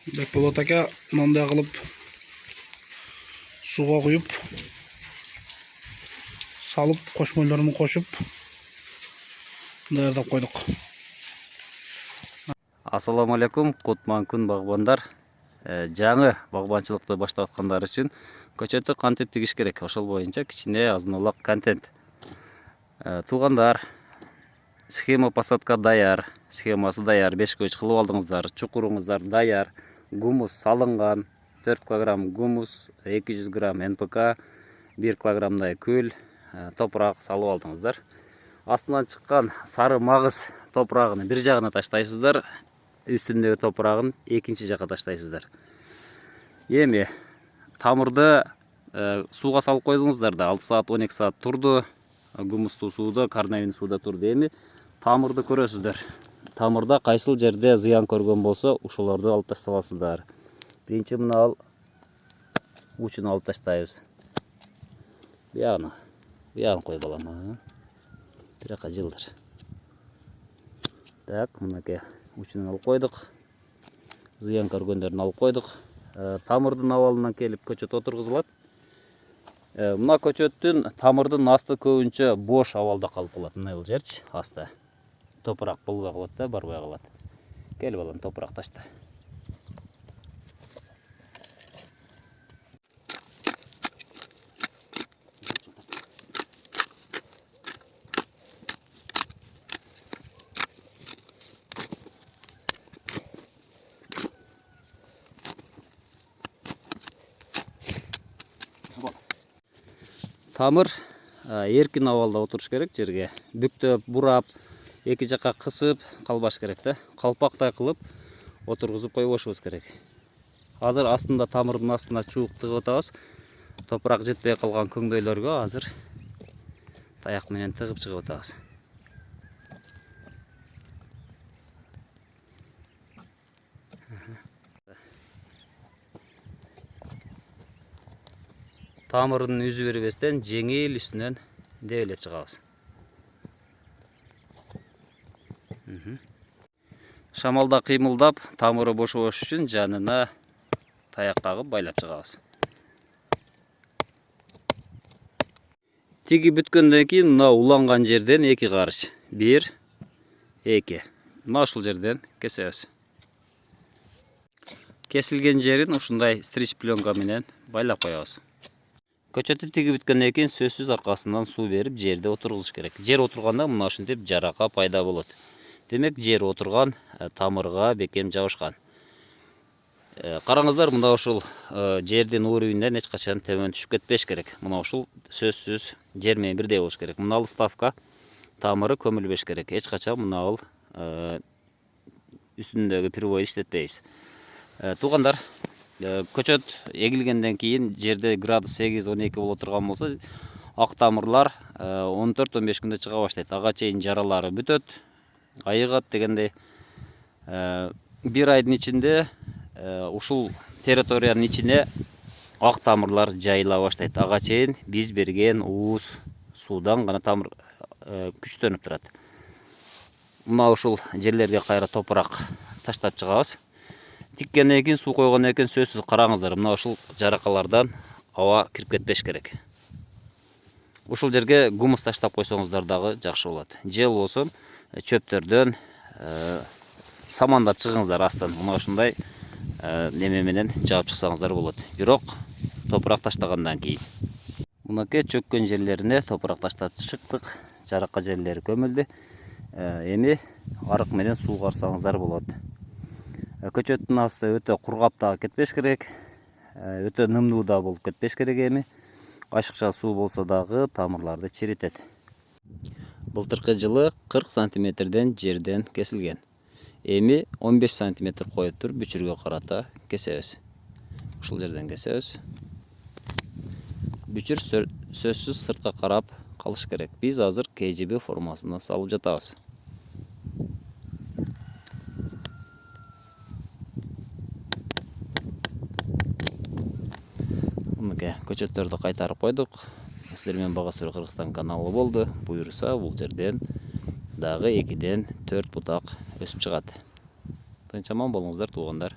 Бекболот ака мындай кылып суга куюп салып кошмолдорун кошуп даярдап койдук. Ассаламу алейкум, кутман күн багбандар. Жаңы багбанчылыкты баштап аткандар үчүн көчөттү кантип тигиш керек, ошол боюнча кичине азын-улак контент. Туугандар, схема посадка даяр, схемасы даяр, 5 көч кылып алдыңыздар, чукуруңуздар даяр, гумус салынган, 4 кг гумус, 200 г НПК, 1 кг күл, топурак салып алдыңыздар. Астынан чыккан сары магыз топурагын бир жагына таштайсыздар, үстүндөгү топурагын экинчи жакка таштайсыздар. Эми тамырды сууга салып койдуңуздар да 6 саат 12 саат турду. Гумустуу сууда, карнавин сууда турду. Эми тамырды көрөсүздөр. Тамырда кайсыл жерде зыян көргөн болсо, ушуларды алып ташталасыздар. Биринчи мына ал учун алып таштайбыз. Буягын кой балам. Биракка жылдыр. Так, мынакей учунун алып койдук. Зыян көргөндөрүн алып койдук. Тамырдын абалынан келип көчөт отургузулат. Мына көчөттүн тамырдын асты көбүнчө бош абалда калып калат. Мына жерчи асты. Топурак болбой калат да, барбай калат. Кел балам, топурак ташта. Тамыр эркин абалда отуруш керек жерге. Бүктөп, бурап, эки жакка кысып калбаш керек да. Калпактай кылып отургузуп койбошубуз керек. Азыр астында тамырдын астына чуук тыгып атабыз. Топурак жетпей калган көңдөйлөргө азыр таяк менен тыгып чыгып атабыз. Тамырын үзүп бербестен жеңил үстүнөн дебелеп чыгабыз. Шамалда кыймылдап, тамыры бошобош үчүн жанына таяк тагып байлап чыгабыз. Тиги бүткөндөн кийин мына уланган жерден 2 карыш. 1, 2. Мына ушул жерден кесебиз. Кесилген жерин ушундай стрич пленка менен байлап коебуз. Көчөттү тигип бүткөндөн кийин сөзсүз аркасынан суу берип жерде отургузуш керек. Жер отурганда мына ушинтип жарака пайда болот. Демек жер отурган, тамырга бекем жабышкан. Караңыздар, мына ушул жердин уровеньден эч качан төмөн түшүп кетпеш керек. Мына ушул сөзсүз жер менен бирдей болуш керек. Мына ставка тамыры көмүлбеш керек. Эч качан мына ал үстүндөгү привой иштетпейбиз. Туугандар, көчөт эгилгенден кийин жерде градус 8-12 боло турган болсо, ак тамырлар 14-15 күндө чыга баштайт. Ага чейин жаралары бүтөт, айыгат дегендей. 1 айдын ичинде ушул территориянын ичине ак тамырлар жайыла баштайт. Ага чейин биз берген ууз суудан гана тамыр күчтөнүп турат. Мына ушул жерлерге кайра топурак таштап чыгабыз. Тиккенден кийин, суу койгондон кийин сөзсүз караңыздар, мына ушул жаракалардан аба кирип кетпеш керек. Ушул жерге гумус таштап койсоңуздар дагы жакшы болот. Же болбосо чөптөрдөн самандап чыгыңыздар астын. Мына ушундай неме менен жаап чыксаңыздар болот. Бирок топурак таштагандан кийин. Мынакей чөккөн жерлерине топурак таштап чыктык. Жарака жерлери көмүлдү. Эми арык менен суу карсаңыздар болот. Көчөттүн асты өтө кургап дагы кетпеш керек. Өтө нымдуу да болуп кетпеш керек эми. Ашыкча суу болсо дагы тамырларды чиритет. Былтыркы жылы 40 сантиметрден жерден кесилген. Эми 15 сантиметр коюп туруп бүчүргө карата кесебиз. Ушул жерден кесебиз. Бүчүр сөзсүз сыртка карап калыш керек. Биз азыр KGB формасына салып жатабыз. Көчөттөрдү кайтарып койдук. Сиздер менен Бага Стори Кыргызстан каналы болду. Буюрса, бул жерден дагы 2-ден 4 бутак өсүп чыгат. Тынч аман болуңуздар, туугандар.